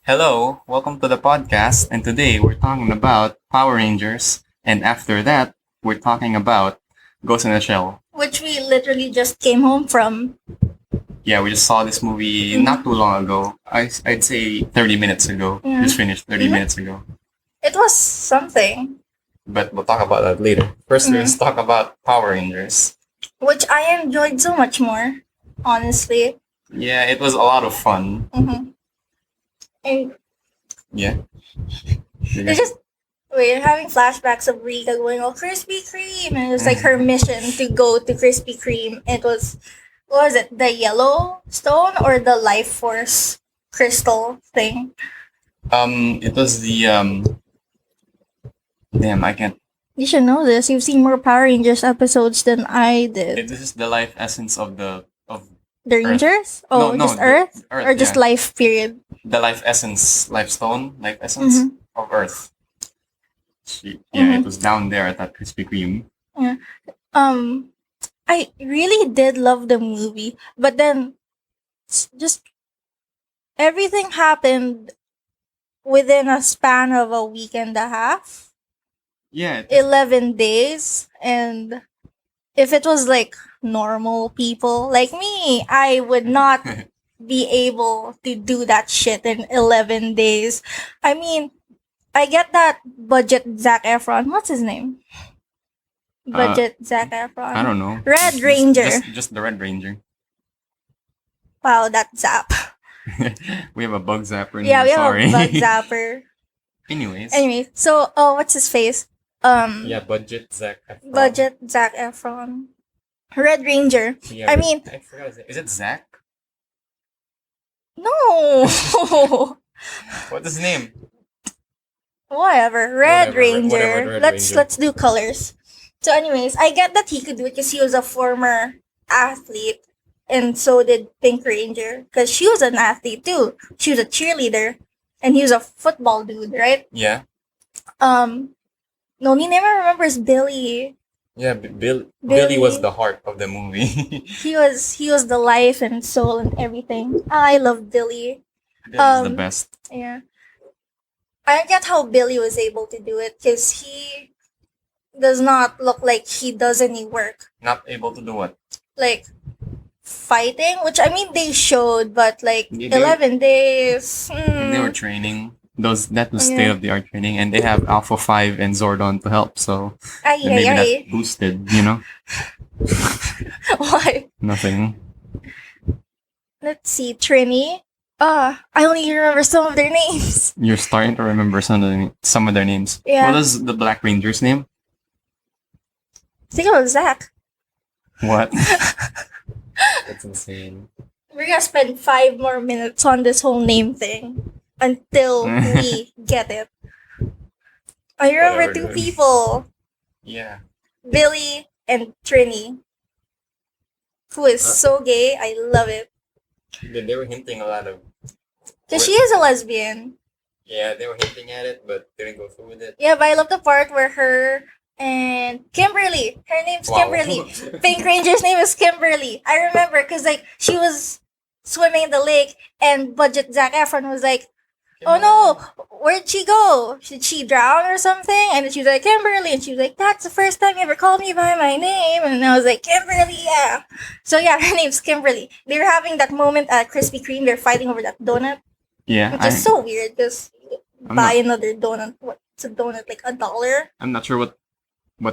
Hello, welcome to the podcast, and today we're talking about Power Rangers, and after that, we're talking about Ghost in the Shell. Which we literally just came home from. Yeah, we just saw this movie not too long ago. I'd say 30 minutes ago. Yeah. Just finished 30 minutes ago. It was something, But we'll talk about that later. First, let's talk about Power Rangers. which I enjoyed so much more, honestly. Yeah, it was a lot of fun. And Yeah. it's just, we're having flashbacks of Rika going, oh, Krispy Kreme. And it was like her mission to go to Krispy Kreme. It was, what was it, the yellow stone or the life force crystal thing? It was the damn, I can't. You should know this. You've seen more Power Rangers episodes than I did. This is the life essence of the The Rangers? Oh, No, just the Earth? Earth, Or just yeah. life, period? The life essence of Earth. It was down there at that Krispy Kreme. Yeah. I really did love the movie, but then just everything happened within a span of a week and a half, Yeah, 11 days, and if it was like normal people like me, I would not be able to do that shit in 11 days. I mean, I get that budget Zac Efron. What's his name? Budget Zac Efron. I don't know. Red Ranger. Just the Red Ranger. Wow, that zap. We have a bug zapper. Yeah, we have Sorry. a bug zapper. Anyways. Anyway, so what's his face? Yeah, budget Zac Efron. Budget Zac Efron. Red Ranger. Yeah, I mean, I forgot his name. Is it Zac? no. What's his name? Whatever. Red Whatever, Ranger. Red let's Ranger. let's do colors. So anyways, I get that he could do it because he was a former athlete, and so did Pink Ranger because she was an athlete too. She was a cheerleader, and he was a football dude, right? Yeah. No, he never remembers Billy. Yeah, Billy was the heart of the movie. He was the life and soul and everything. I love Billy. Billy's the best. Yeah. I get how Billy was able to do it because he does not look like he does any work. Not able to do what? Like fighting, which I mean they showed, but like They were- 11 days. They were training. That was state of the art training, and they have Alpha 5 and Zordon to help, so Ay, then maybe ay, that boosted, you know? Why? Nothing. Let's see, Trini. I only remember some of their names. You're starting to remember some of their names. Yeah. What is the Black Ranger's name? Think about Zach. What? That's insane. We're gonna spend 5 more minutes on this whole name thing until we get it. I remember Whatever, two dude. people, Yeah. Billy and Trini, who is so gay. I love it. They were hinting a lot of... Because she is a lesbian. Yeah, they were hinting at it, but didn't go through with it. Yeah, but I love the part where her and Kimberly, her name's Wow. Kimberly. Pink Ranger's name is Kimberly. I remember because like she was swimming in the lake and budget Zac Efron was like, oh no, where'd she go? Did she drown or something? And then she was like, Kimberly. And she was like, that's the first time you ever called me by my name. And I was like, Kimberly, yeah. So yeah, her name's Kimberly. They were having that moment at Krispy Kreme. They're fighting over that donut, Yeah, which is so weird because I'm buy not- another donut. What's a donut? Like $1? I'm not sure what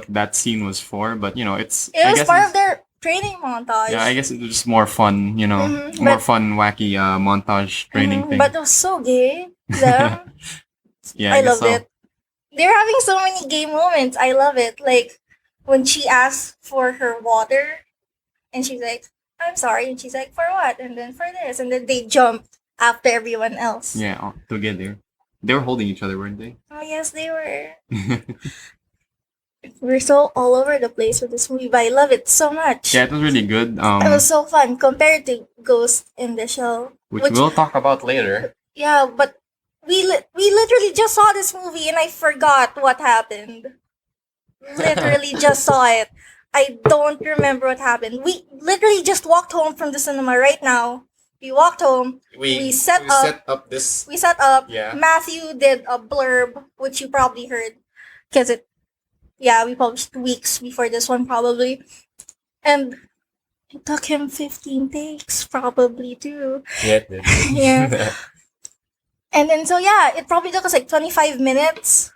that scene was for, but you know, it's... It I was guess part it's- of their training montage. Yeah, I guess it was just more fun, you know, Mhm, more but- fun, wacky montage training thing. But it was so gay. Them. Yeah, I guess loved it. They're having so many gay moments. I love it. Like when she asks for her water and she's like, I'm sorry. And she's like, for what? And then for this. And then they jump after everyone else. Yeah, all together. They were holding each other, weren't they? Oh, yes, they were. We're so all over the place with this movie, but I love it so much. Yeah, it was really good. It was so fun compared to Ghost in the Shell. Which we'll talk about later. Yeah, but we literally just saw this movie and I forgot what happened. Literally just saw it. I don't remember what happened. We literally just walked home from the cinema right now We walked home. We We set up. set up this. We set up. Yeah. Matthew did a blurb, which you probably heard, because we published weeks before this one probably, and it took him 15 takes probably too. Yeah, it did. Yeah. And then so it probably took us like 25 minutes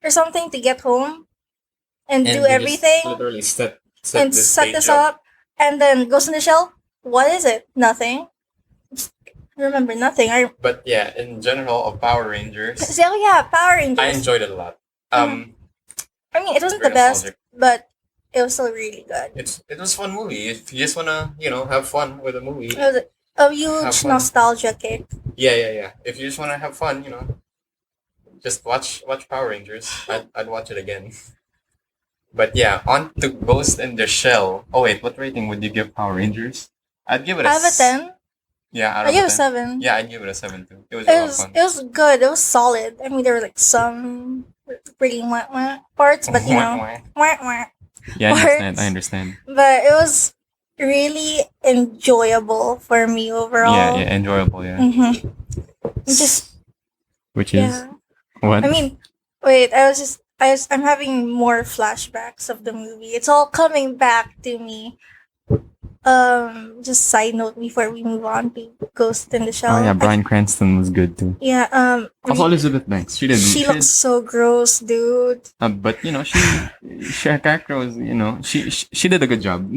or something to get home and do we just everything literally set and this set stage this up. And then Ghost in the Shell. What is it? Nothing. I remember nothing. But yeah, in general of Power Rangers, So Power Rangers. I enjoyed it a lot. I mean, it wasn't the very best, nostalgic. but it was still really good. It was a fun movie. If you just wanna have fun with a movie. It was a Have huge fun. nostalgia kick. Yeah. If you just wanna have fun, just watch Power Rangers. I'd watch it again. But yeah, on to Ghost in the Shell. Oh wait, what rating would you give Power Rangers? I'd give it I have a 10. Yeah, out I of give it 10. 7. Yeah, I'd give it a 7 too. It was a lot of fun. It was good. It was solid. I mean, there were like some pretty wah parts, but wah. Yeah, parts. I understand. But it was really enjoyable for me overall. Yeah, enjoyable, yeah. Mm-hmm. Just Which is what? I mean, wait. I'm having more flashbacks of the movie. It's all coming back to me. Just side note before we move on to Ghost in the Shell. Oh yeah, Bryan Cranston was good too. Yeah. Also Elizabeth Banks. She looks so gross, dude. But her character was she did a good job.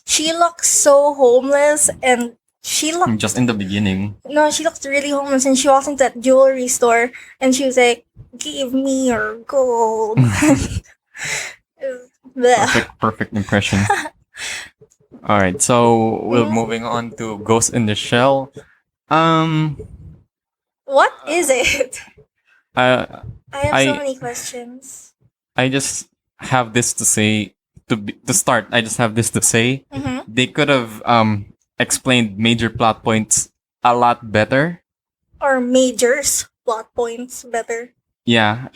She looks so homeless, and she looked Just in the beginning. no, she looked really homeless, and she walked into that jewelry store, and she was like, "Give me your gold." Blech. Perfect impression. All right, so we're moving on to Ghost in the Shell. What is it? I I have I- so many questions. I just have this to say to start. I just have this to say. Mm-hmm. They could have explained major plot points a lot better. Or majors plot points better. Yeah,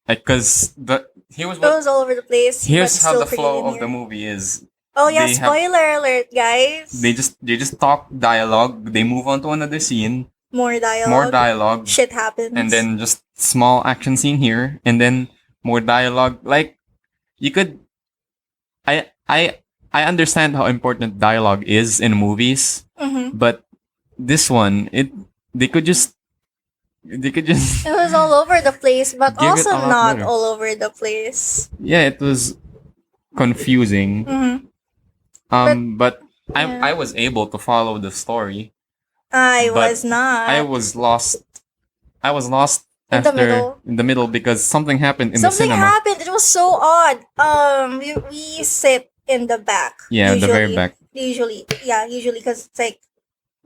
because he was It was all over the place. here's but how still the pretty flow of linear. the movie is. Oh yeah, they have- spoiler alert, guys. They just talk dialogue. They move on to another scene. More dialogue. More dialogue. Shit happens. And then just small action scene here, and then more dialogue. Like you could, I understand how important dialogue is in movies, Mm-hmm. but this one, they could just It was all over the place, but Give it also a lot not better. all over the place. yeah, it was confusing. Mm-hmm. But yeah. I was able to follow the story. I But was not. I was lost. I was lost In the after middle. in the middle because something happened in Something the cinema. happened. It was so odd. We sit in the back. Yeah, the very back. Usually, because it's like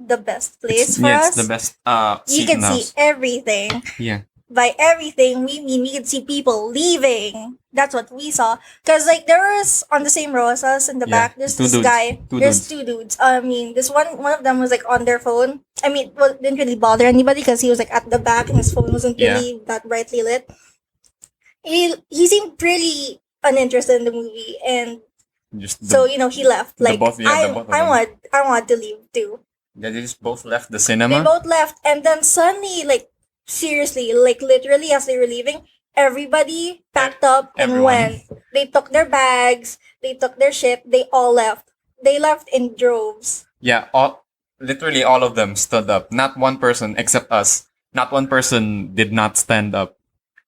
the best place for Yeah, us. it's the best You seat can in the see house. everything. Yeah. By everything, we mean we can see people leaving. That's what we saw. Because, like, there was on the same row as us in the Yeah, back, there's two this dudes. guy. There's two dudes. I mean, this one of them was, like, on their phone. I mean, well, didn't really bother anybody because he was, like, at the back and his phone wasn't really that brightly lit. He seemed pretty uninterested in the movie. And Just so, he left. the Like, both- yeah, the both of them. I wanted to leave, too. they just both left the They cinema. both left, and then suddenly, like, seriously, like, literally, as they were leaving, everybody packed up and Everyone. went. They took their bags, they took their shit, they all left. They left in droves. Yeah, literally all of them stood up. Not one person except us. Not one person did not stand up.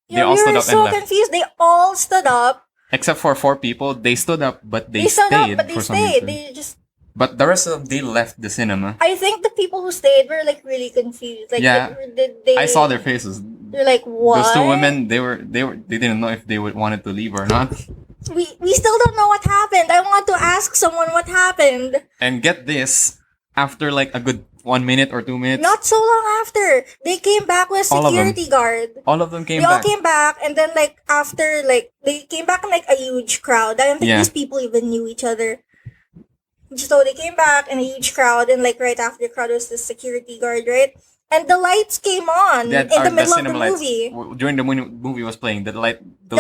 They all we stood were up and so left. confused. They all stood up. Except for 4 people, they stood up, but they stood stayed up, but they for some stayed. reason. They just. But the rest of them, they left the cinema. I think the people who stayed were like really confused. Like, Yeah. they I saw their faces. They're like, what? Those 2 women, they didn't know if they wanted to leave or not. We still don't know what happened. I want to ask someone what happened. And get this, after like a good 1 minute or 2 minutes, Not so long after. They came back with All of them. security guard. all of them came They all back. came back, and then like after they came back in like a huge crowd. I don't think Yeah. these people even knew each other. So they came back in a huge crowd, and like right after the crowd was the security guard, right? And the lights came on That in are the middle of the cinema lights. movie. During the movie was playing, those The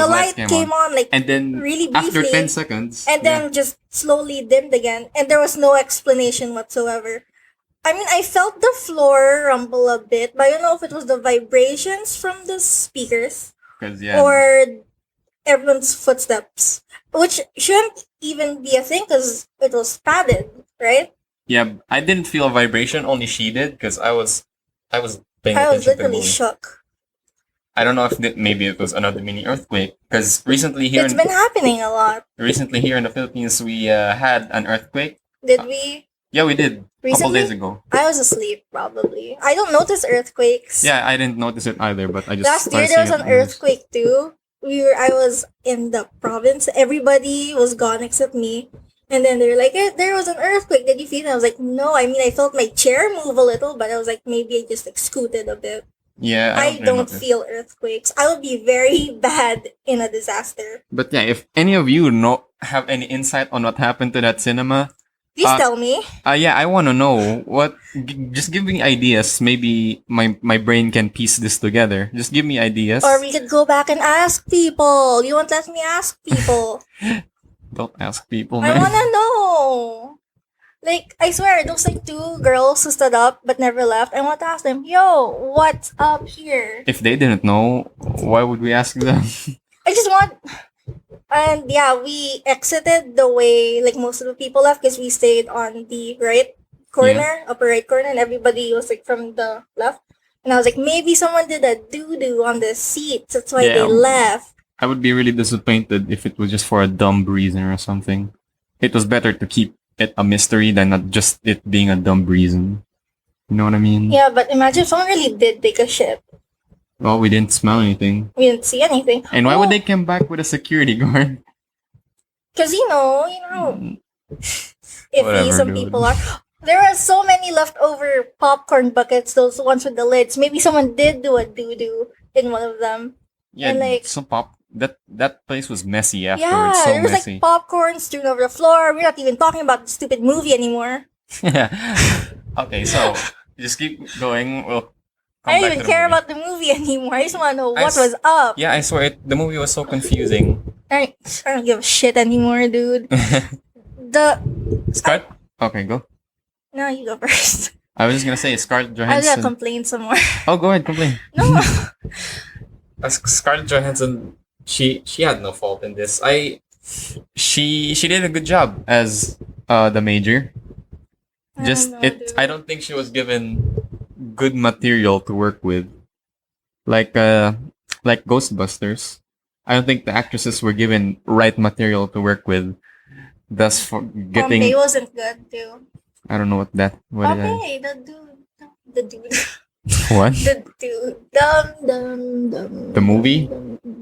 lights light came on. like And then really after briefly, 10 seconds, and then just slowly dimmed again, and there was no explanation whatsoever. I mean, I felt the floor rumble a bit, but I don't know if it was the vibrations from the speakers Because yeah, or everyone's footsteps, which shouldn't even be a thing because it was padded, right? yeah, I didn't feel a vibration. Only she did because I was paying I was attention to the literally movie. shook. I don't know if maybe it was another mini earthquake because It's been happening a lot. recently here in the Philippines we had an earthquake. Did we Yeah, we did a couple recently? days ago. I was asleep, probably. I don't notice earthquakes. Yeah, I didn't notice it either, but I just Last year started there seeing was it an on the news. earthquake too. I was in the province. Everybody was gone except me. And then they're like, there was an earthquake. Did you feel it? I was like, no. I mean, I felt my chair move a little, but I was like, maybe I just like scooted a bit. Yeah, I really don't notice. feel earthquakes. I would be very bad in a disaster. But yeah, if any of you have any insight on what happened to that cinema, Please tell me. yeah, I want to know what. Just give me ideas. Maybe my brain can piece this together. Just give me ideas. Or we could go back and ask people. You won't let me ask people. Don't ask people, I man. wanna know. Like, I swear, those like two girls who stood up but never left, I want to ask them, yo, what's up here? If they didn't know, why would we ask them? I just want. And yeah, we exited the way like most of the people left because we stayed on the right corner, upper right corner, and everybody was like from the left. And I was like, maybe someone did a doo doo on the seats. That's why Yeah, they left. I would be really disappointed if it was just for a dumb reason or something. It was better to keep it a mystery than not just it being a dumb reason. You know what I mean? Yeah, but imagine if someone really did take a shit. Well, we didn't smell anything. We didn't see anything. And why would they come back with a security guard? Because you know, if Whatever, some dude. people are. There are so many leftover popcorn buckets, those ones with the lids. Maybe someone did do a doo doo in one of them. Yeah, And, like- some that place was messy Yeah, afterwards. So there was messy. like popcorn strewn over the floor. We're not even talking about the stupid movie anymore. Okay, so just keep going. We'll come I don't back even to the care movie. about the movie anymore. I just want to know I what s- was up. Yeah, I swear the movie was so confusing. I don't give a shit anymore, dude. Scarlett. Okay, go. No, you go first. I was just gonna say Scarlett I was Johansson. gonna complain some more. Oh, go ahead, complain. No. Scarlett Johansson, she had no fault in this. She did a good job as the major. I don't think she was given good material to work with, like Ghostbusters. I don't think the actresses were given right material to work with. Thus, for getting Pompey wasn't good too. I don't know what it is. Pompey, the dude. What? The dude. Dumb. The movie?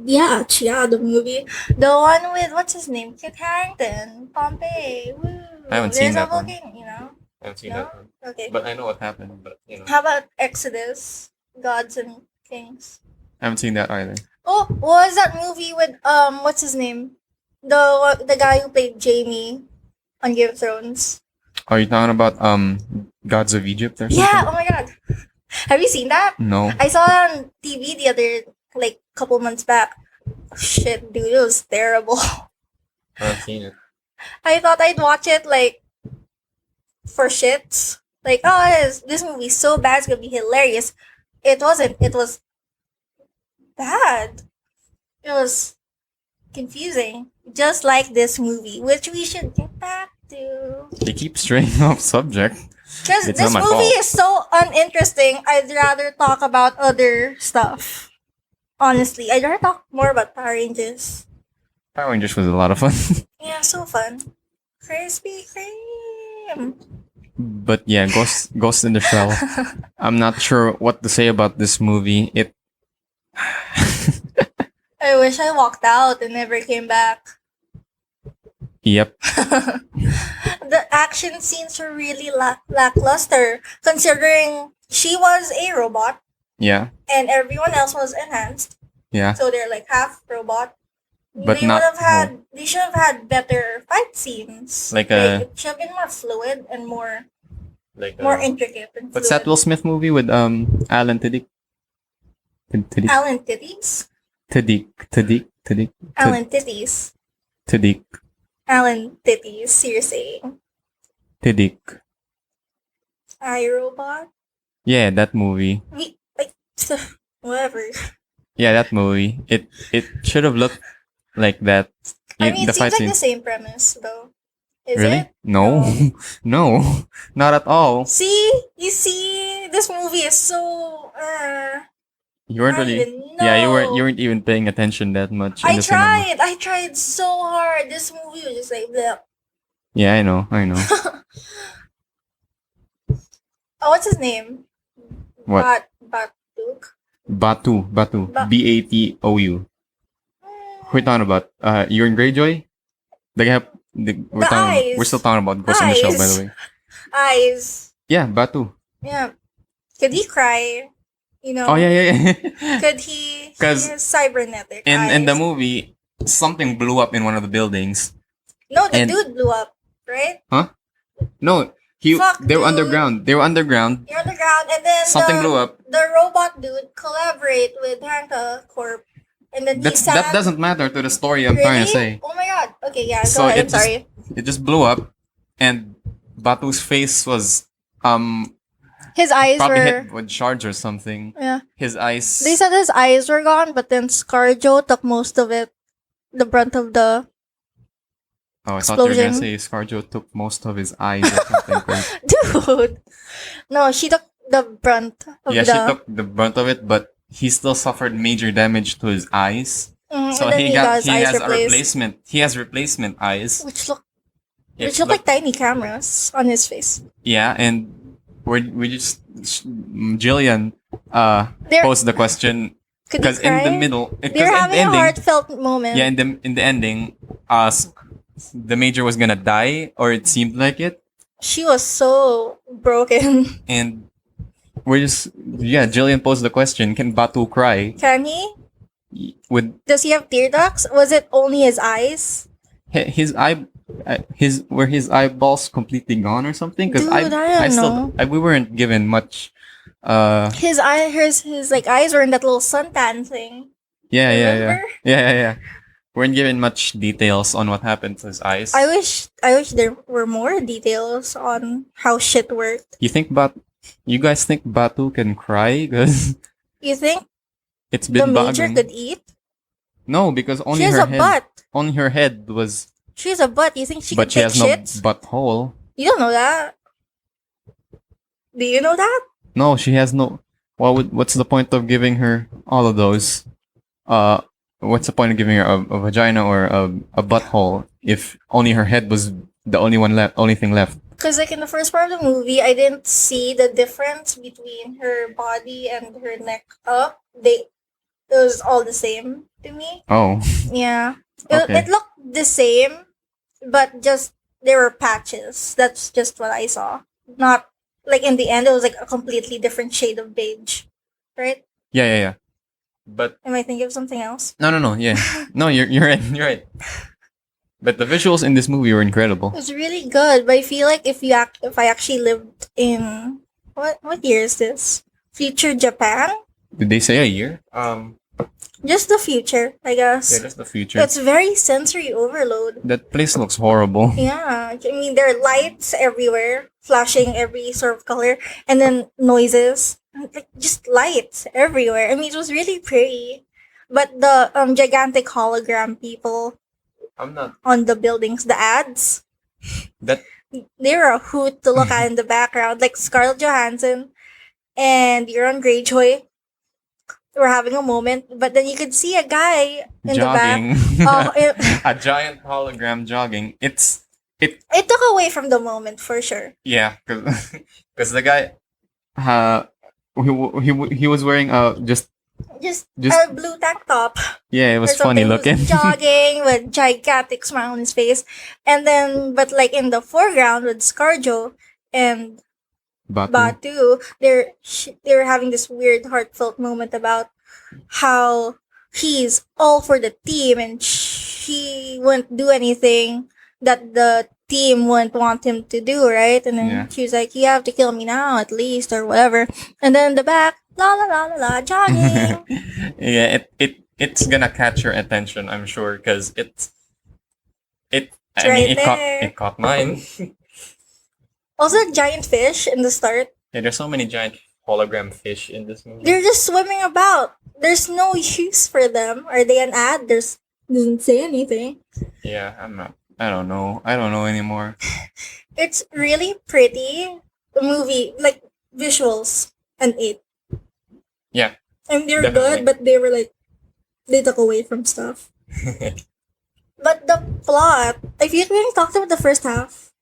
Yeah, the movie. The one with, what's his name? Kit Harington. Pompey. Woo. I haven't seen There's that a one. volcano, you know? I haven't seen No? that one, Okay. but I know what happened. But How about Exodus? Gods and Kings. I haven't seen that either. Oh, what was that movie with, what's his name? The guy who played Jamie on Game of Thrones. Are you talking about Gods of Egypt or something? Yeah, oh my god. Have you seen that? No. I saw it on TV the other, like, couple months back. Shit, dude, it was terrible. I haven't seen it. I thought I'd watch it, like, for shits. Like, oh, this movie's so bad, it's gonna be hilarious. It wasn't. It was bad. It was confusing. Just like this movie, which we should get back to. They keep straying off subject. Because It's this not movie my fault. is so uninteresting, I'd rather talk about other stuff. Honestly, I'd rather talk more about Power Rangers. Power Rangers was a lot of fun. Yeah, so fun. Krispy Kreme. But yeah, Ghost in the Shell. I'm not sure what to say about this movie. It I wish I walked out and never came back. Yep. The action scenes were really lackluster, considering she was a robot Yeah. and everyone else was enhanced. Yeah. So they're like half robot. But they not they should have had better fight scenes. Like it should have been more fluid and more intricate and What's that fluid. Will Smith movie with Alan Tudyk? Alan Titties? Tudyk. Alan Titties. Tudyk. Alan Titties, you're saying. Tudyk. iRobot. Yeah, that movie. Like whatever. Yeah, that movie. It should have looked like that. I mean, The it seems fight like the scene. same premise, though. Is Really? it? No, no, not at all. See, you see, this movie is so. You weren't I don't really. even Yeah, you know. weren't even paying attention that much in the cinema. I tried so hard. This movie was just like bleh. Yeah, I know, I know. Oh, what's his name? What? Batuk. Batu, Ba- Batou. Who are you talking about? Euron Greyjoy. The guy. The eyes. We're still talking about Ghost in the Shell, by the way. Eyes. Yeah, Batu. Yeah. Could he cry? You know. Oh yeah. Could he? 'Cause He has cybernetic in the eyes. movie, something blew up in one of the buildings. No, the and- dude blew up, right? No, Fuck, they were dude. underground. They were underground. You're underground, and then Something blew up. The robot dude collaborate with Hanta Corp, and then That doesn't matter to the story I'm trying to say. Oh my god. Okay, yeah. So Go ahead. it I'm sorry. It just blew up, and Batu's face was His eyes probably were. hit with shards or something. Yeah. His eyes. They said his eyes were gone, but then ScarJo took most of it, the brunt of the. Oh, I thought you were gonna explosion. say ScarJo took most of his eyes or something. Dude. No, she took the brunt of Yeah, the. she took the brunt of it, but he still suffered major damage to his eyes. So and then he got his eyes has a replaced, replacement. He has replacement eyes. which look It look like tiny cameras on his face. Yeah, and we just Jillian They're posed the question could because they cry? in the middle, They're because in the having a ending, heartfelt moment. yeah, in the ending, the major was gonna die, or it seemed like it, She was so broken. and we're just Jillian posed the question: can Batu cry? Can he? With Does he have tear ducts? Was it only his eyes? his eye, were his eyeballs completely gone or something? Because Dude, I don't know. we weren't given much. His like eyes were in that little suntan thing. Yeah. Remember? Weren't given much details on what happened to his eyes. I wish there were more details on how shit worked. You guys think Batu can cry? Because You think it's the been major bugging. could eat? No, because She only has her a head. butt. Only her head was. She has a butt. You think she But could she take has no shits? butthole. You don't know that. Do you know that? No, she has no. What's the point of giving her all of those? What's the point of giving her a vagina or a butthole if only her head was the only thing left? Because like in the first part of the movie, I didn't see the difference between her body and her neck up. It was all the same to me. Oh, Yeah. Okay. It looked the same, but just there were patches. That's just what I saw. Not like in the end, it was like a completely different shade of beige. Right? yeah. But Am I thinking of something else? no, yeah, no, you're right, you're right. But the visuals in this movie were incredible. It was really good, but I feel like if I actually lived in what year is this? Future Japan? Did they say a year? Just the future, I guess. Yeah, that's the future. It's very sensory overload. That place looks horrible. Yeah, I mean there are lights everywhere, flashing every sort of color, and then noises, like just lights everywhere. I mean it was really pretty, but the gigantic hologram people I'm not on the buildings, the ads, that. they were a hoot to look at in the background, like Scarlett Johansson and Euron Greyjoy were having a moment, but then you could see a guy in Jogging. the back. A giant hologram jogging. It took away from the moment for sure. Yeah, because the guy, he was wearing just Just Just- a blue tank top. yeah, it was or something. funny He looking. was jogging with gigantic smile on his face, and then but like in the foreground with ScarJo and Batu, they're having this weird heartfelt moment about how he's all for the team and she wouldn't do anything that the team wouldn't want him to do, right? And then Yeah. she was like, "You have to kill me now, at least, or whatever." And then in the back, la la la la la, jogging. Yeah, it's gonna catch your attention, I'm sure, because I right mean, there. it caught mine. Also, giant fish in the start. Yeah, there's so many giant hologram fish in this movie. They're just swimming about. There's no use for them. Are they an ad? Doesn't say anything. Yeah, I don't know. I don't know anymore. It's really pretty. The movie, like visuals, an 8. Yeah. And they're Definitely. good, but they were like, they took away from stuff. But the plot, I feel like we only talked about the first half.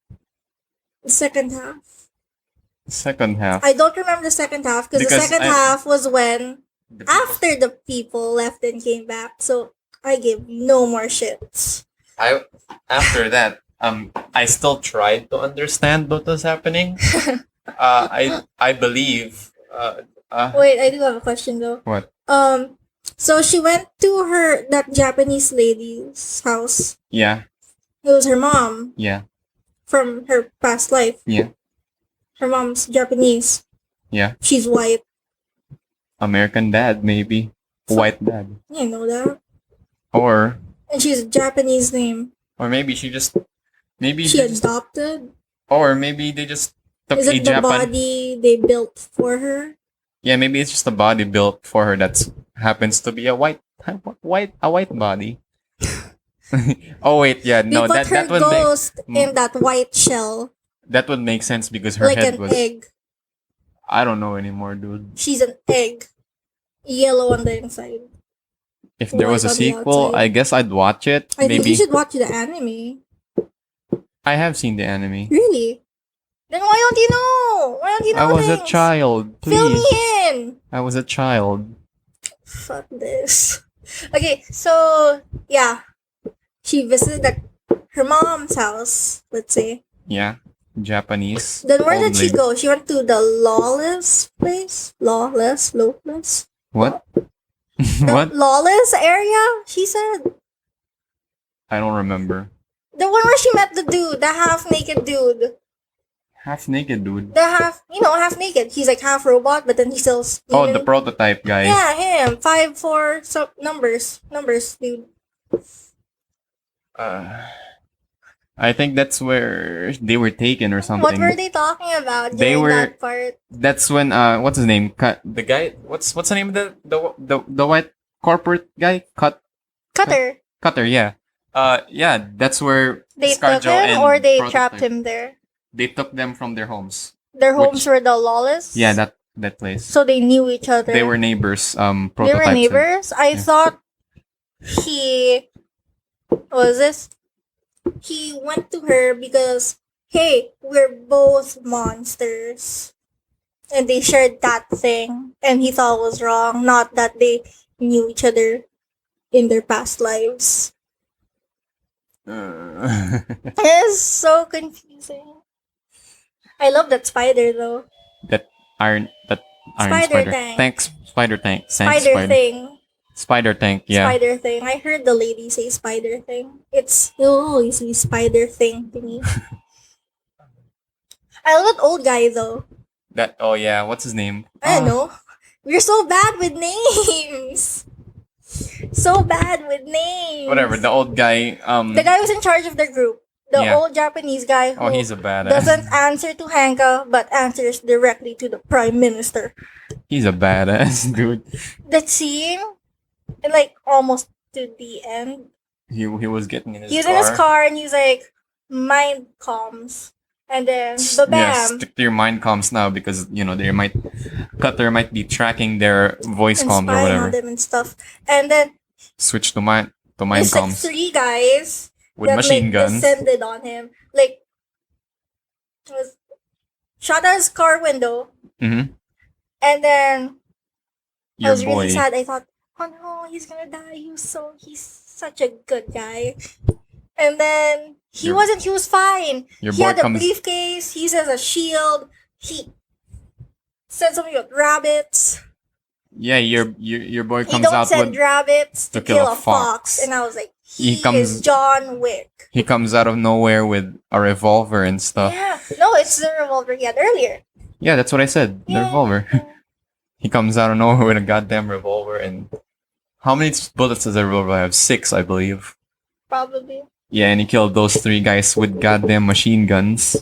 The second half. Second half. I don't remember the second half because the Because second I- half was when The people- after the people left and came back. So I give no more shits. After that, I still tried to understand what was happening. I believe. Wait, I do have a question though. What? So she went to that Japanese lady's house. Yeah. It was her mom Yeah. from her past life. Yeah. Her mom's Japanese. Yeah. She's white. American dad, maybe. White dad. You know that. Or And she's a Japanese name. maybe she just maybe She they just, adopted. or maybe they just took Is a it the Japan. body they built for her? Yeah, maybe it's just a body built for her that happens to be a white body. Oh wait, yeah, They no, put that her that would make ghost in that white shell, that would make sense because her like head an was. egg. I don't know anymore, dude. She's an egg, yellow on the inside. If there was a White on the sequel, outside. I guess I'd watch it. I think Maybe you should watch the anime. I have seen the anime. Really? Then why don't you know? Why don't you know I was a things? child. Fill Please, me in. I was a child. Fuck this. Okay, so yeah, she visited her mom's house. Let's say. Yeah, Japanese. Then where old did she lady. go? She went to the lawless place. Lawless. What? The What? lawless area. She said I don't remember. the one where she met the dude, the half naked dude. Half naked dude. The half naked. He's like half robot, but then he's still. Oh, human. the prototype guy. Yeah, him. 5'4", so numbers, dude. I think that's where they were taken or something. What were they talking about They during were- that part? That's when what's his name? The guy. What's the name of the white corporate guy? Cutter. Cutter. Yeah. Yeah. That's where They ScarJo took him and or they Prototype- trapped him there. They took them from their homes. Their homes Which- were the lawless. Yeah, that place. So they knew each other. They were neighbors. They were Prototypes. neighbors. I Yeah. thought he what was this? He went to her because hey, we're both monsters. And they shared that thing and he thought was wrong, not that they knew each other in their past lives. It's so confusing. I love that spider though. Iron Spider spider. tank. Thanks, spider tank. Thanks, Spider thing. Spider tank. Yeah. Spider thing. I heard the lady say spider thing. It'll always be spider thing to me. I love that old guy though. That. Oh yeah. What's his name? I don't know. We're so bad with names. So bad with names. Whatever. The old guy. The guy was in charge of the group. The Yeah. old Japanese guy who Oh, he's a badass. doesn't answer to Hanka but answers directly to the prime minister. He's a badass dude. That scene, like almost to the end, He was getting in his he's car. in his car and he's like, mind comms. And then, Yeah, bam, stick to your mind comms now because Cutter might be tracking their voice and comms or spying whatever. on them and stuff. And then, Switch to mind there's like comms 3 guys with that machine like guns. descended on him. Like, was shot out his car window. Mm-hmm. And then, I Your was boy. really sad. I thought, oh no, he's gonna die. He's such a good guy. And then he Your- wasn't. He was fine. Your He boy had a comes. briefcase. He has a shield. He said something about rabbits. Yeah, your boy He comes don't out send with. rabbits to to kill kill a a fox. fox. And I was like, He he comes- is John Wick. He comes out of nowhere with a revolver and stuff. Yeah. No, it's the revolver he had earlier. Yeah, that's what I said. The Yeah. revolver. He comes out of nowhere with a goddamn revolver and. How many bullets does a revolver have? 6, I believe. Probably. Yeah, and he killed those 3 guys with goddamn machine guns.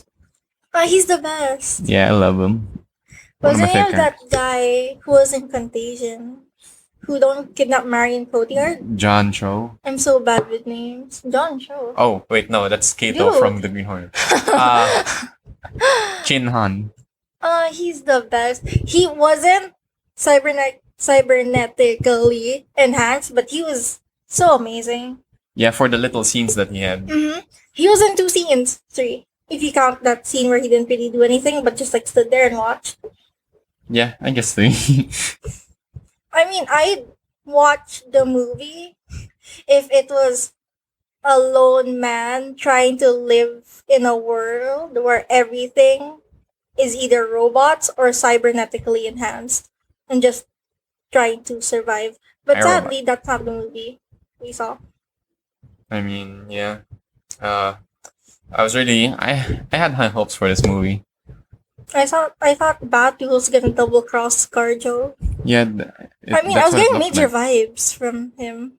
He's the best. Yeah, I love him. One of my Wasn't favorite he that characters. guy who was in Contagion? Who don't kidnap Marion Cotillard? John Cho. I'm so bad with names. John Cho. Oh, wait, no, that's Kato Dude. from the Green Hornet. Chin Han. He's the best. He wasn't cybernetically enhanced, but he was so amazing. Yeah, for the little scenes that he had. He was in 2 scenes, 3. If you count that scene where he didn't really do anything, but just like stood there and watched. Yeah, I guess 3. I mean, I'd watch the movie if it was a lone man trying to live in a world where everything is either robots or cybernetically enhanced and just trying to survive. But iRobot. sadly, that's not the movie we saw. I mean, yeah. I had high hopes for this movie. I thought Batu was gonna double cross ScarJo. Yeah. I mean, I was getting major vibes from him.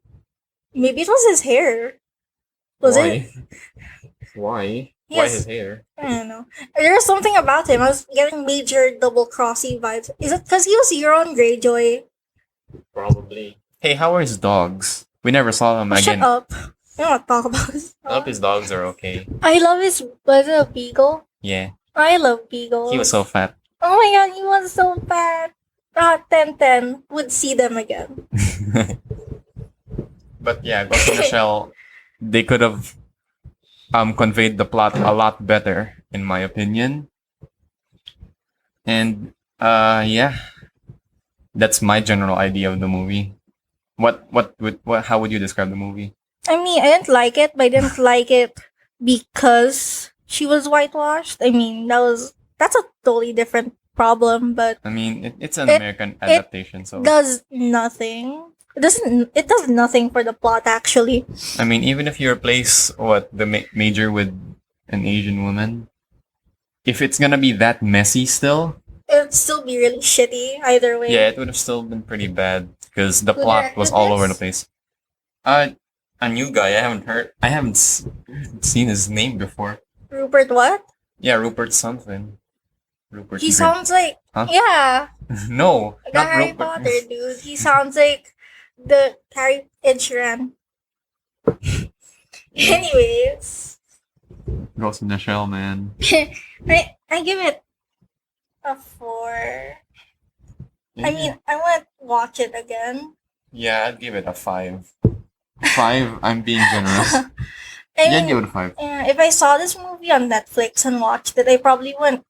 Maybe it was his hair. Was it? Why? Yes. Why his hair? I don't know. There was something about him. I was getting major double crossy vibes. Is it because he was Euron Greyjoy? Probably. Hey, how are his dogs? We never saw them Oh, again. shut up. I don't want to talk about this. I hope his dogs are okay. I love his. Was it a beagle? Yeah. I love beagles. He was so fat. Oh my god, he was so fat. 10-10 would see them again. But yeah, Ghost in the Shell, they could have conveyed the plot a lot better, in my opinion. And yeah, that's my general idea of the movie. How would you describe the movie? I mean, I didn't like it, but I didn't like it because she was whitewashed. I mean, that's a totally different problem, but I mean, it's an It- American adaptation, so does nothing. It does nothing for the plot actually. I mean, even if you replace the major with an Asian woman, if it's gonna be that messy still, It'd still be really shitty either way. yeah, it would have still been pretty bad because the Who plot was directed all over the this? place. A new guy. I haven't seen his name before. Rupert what? Yeah, Rupert something. Rupert. He sounds like Huh? yeah, No, the not Harry Rupert. Potter dude. He sounds like the Harry Ed Sheeran. Anyways, Ghost in the Shell, man. I give it a 4. I mean, I want to watch it again. yeah, I'd give it a 5. 5. I'm being generous. I Yeah, mean, give it a 5. if I saw this movie on Netflix and watched it, I probably went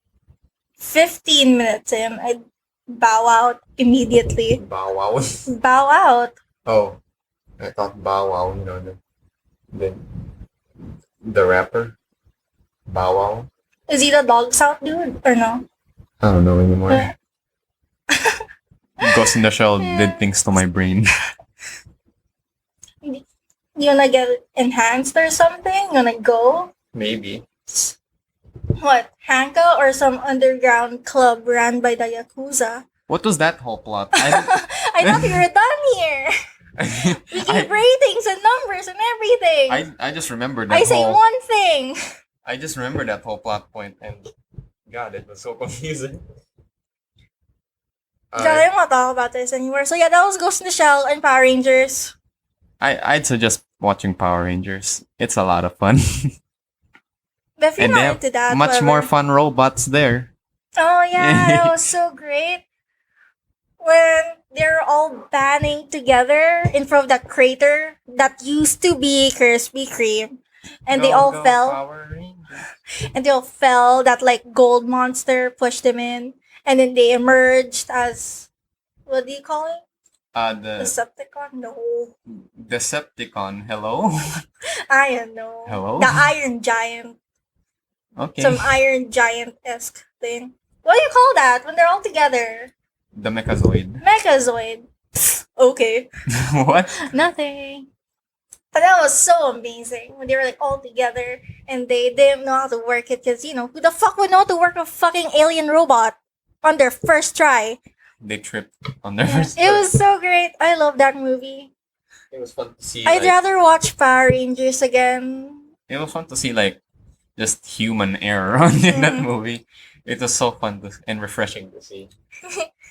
15 minutes in. I'd bow out immediately. Bow Wow. Bow out. Oh, I thought Bow Wow. The the rapper. Bow Wow. Is he the dogs out dude or no? I don't know anymore. Ghost in the Shell did things to my brain. You wanna get enhanced or something? You wanna go? Maybe. What? Hanka or some underground club ran by the Yakuza? What was that whole plot? I, I thought we were done here. We give ratings and numbers and everything. I just remembered that I say whole. one thing. I just remembered that whole plot point, and God, it was so confusing. God, I don't want to talk about this anymore. So yeah, that was Ghost in the Shell and Power Rangers. I'd suggest watching Power Rangers. It's a lot of fun. But if you're And they not have into that, much whatever. more fun robots there. Oh yeah, that was so great. When they're all banding together in front of that crater that used to be Krispy Kreme. And they all fell. Power Rangers. And they all fell. That like gold monster pushed them in. And then they emerged as, what do you call it? The Decepticon? No. Decepticon. Hello. I don't know. Hello? The Iron Giant. Okay. Some Iron Giant-esque thing. What do you call that when they're all together? The Mechazoid. Mechazoid. Okay. What? Nothing. But that was so amazing when they were like all together and they didn't know how to work it because, who the fuck would know how to work a fucking alien robot on their first try? They tripped on their first. It was so great. I love that movie. It was fun to see. I'd rather watch Power Rangers again. It was fun to see like just human error in that Mhm. movie. It was so fun and refreshing to see.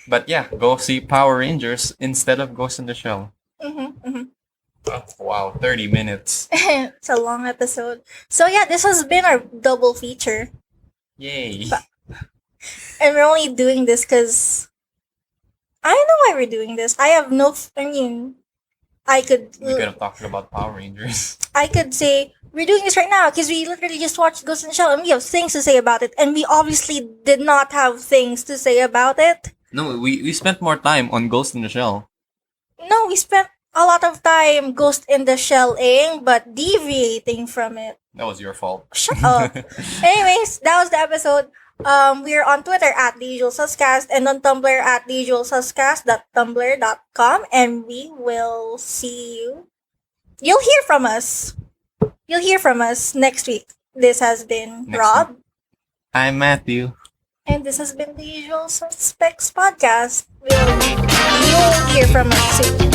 But yeah, go see Power Rangers instead of Ghost in the Shell. Oh, wow, 30 minutes. It's a long episode. So yeah, this has been our double feature. Yay. And we're only doing this because I don't know why we're doing this. I have no. I mean, I could. We could have talked about Power Rangers. I could say we're doing this right now because we literally just watched Ghost in the Shell and we have things to say about it, and we obviously did not have things to say about it. No, we spent more time on Ghost in the Shell. No, we spent a lot of time Ghost in the Shelling, but deviating from it. That was your fault. Shut up. Anyways, that was the episode. We're on Twitter at theusualsuscast and on Tumblr at theusualsuscast.tumblr.com, and we will see you. You'll hear from us. You'll hear from us next week. This has been Next Rob, I'm Matthew. and this has been the Usual Suspects podcast. You'll hear from us soon.